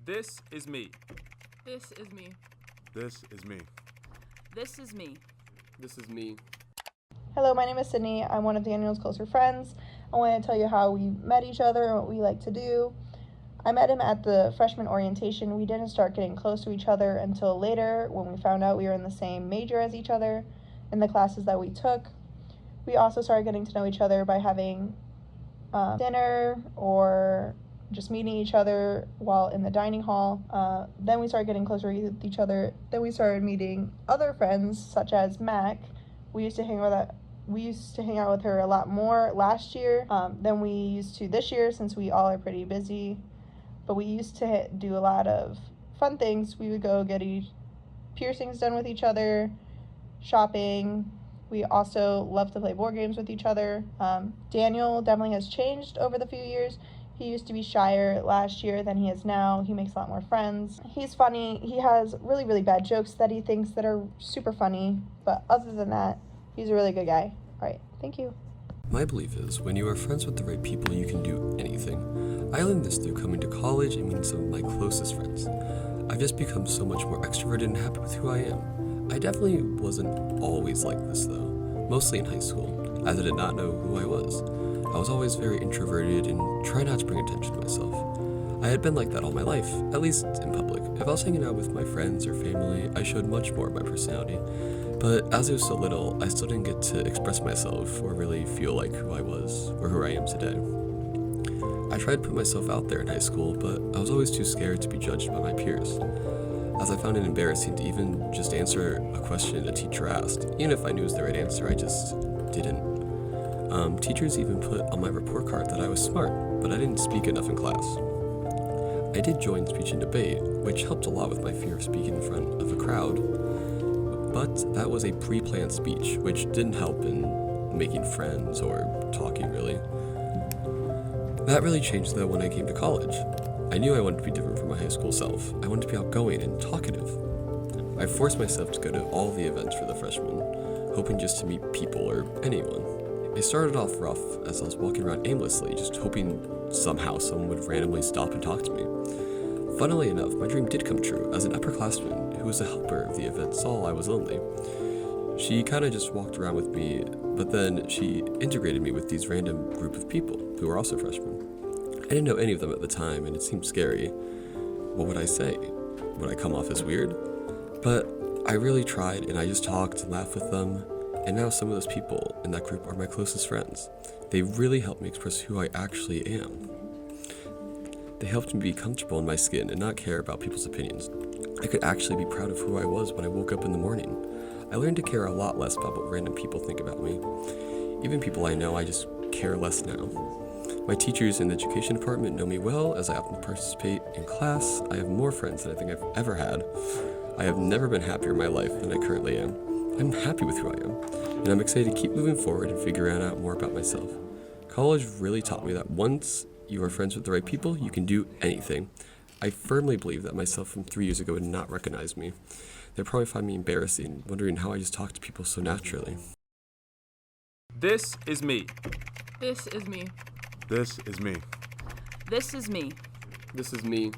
This is me. This is me. This is me. This is me. This is me. Hello, my name is Sydney. I'm one of Daniel's closer friends. I want to tell you how we met each other and what we like to do. I met him at the freshman orientation. We didn't start getting close to each other until later when we found out we were in the same major as each other in the classes that we took. We also started getting to know each other by having dinner or just meeting each other while in the dining hall. Then we started getting closer with each other. Then we started meeting other friends such as Mac. We used to hang out with her a lot more last year than we used to this year since we all are pretty busy. But we used to do a lot of fun things. We would go get piercings done with each other, shopping. We also love to play board games with each other. Daniel definitely has changed over the few years. He used to be shyer last year than he is now. He makes a lot more friends. He's funny. He has really, really bad jokes that he thinks that are super funny. But other than that, he's a really good guy. All right, thank you. My belief is when you are friends with the right people, you can do anything. I learned this through coming to college and meeting some of my closest friends. I've just become so much more extroverted and happy with who I am. I definitely wasn't always like this though, mostly in high school, as I did not know who I was. I was always very introverted and tried not to bring attention to myself. I had been like that all my life, at least in public. If I was hanging out with my friends or family, I showed much more of my personality. But as I was so little, I still didn't get to express myself or really feel like who I was or who I am today. I tried to put myself out there in high school, but I was always too scared to be judged by my peers, as I found it embarrassing to even just answer a question a teacher asked. Even if I knew it was the right answer, I just didn't. Teachers even put on my report card that I was smart, but I didn't speak enough in class. I did join speech and debate, which helped a lot with my fear of speaking in front of a crowd, but that was a pre-planned speech, which didn't help in making friends or talking really. That really changed though when I came to college. I knew I wanted to be different from my high school self. I wanted to be outgoing and talkative. I forced myself to go to all the events for the freshmen, hoping just to meet people or anyone. It started off rough as I was walking around aimlessly, just hoping somehow someone would randomly stop and talk to me. Funnily enough, my dream did come true, as an upperclassman who was a helper of the event saw I was lonely. She kind of just walked around with me, but then she integrated me with these random group of people who were also freshmen. I didn't know any of them at the time, and it seemed scary. What would I say? Would I come off as weird? But I really tried, and I just talked and laughed with them, and now some of those people in that group are my closest friends. They really helped me express who I actually am. They helped me be comfortable in my skin and not care about people's opinions. I could actually be proud of who I was when I woke up in the morning. I learned to care a lot less about what random people think about me. Even people I know, I just care less now. My teachers in the education department know me well, as I often participate in class. I have more friends than I think I've ever had. I have never been happier in my life than I currently am. I'm happy with who I am, and I'm excited to keep moving forward and figuring out more about myself. College really taught me that once you are friends with the right people, you can do anything. I firmly believe that myself from 3 years ago would not recognize me. They'd probably find me embarrassing, wondering how I just talk to people so naturally. This is me. This is me. This is me. This is me. This is me.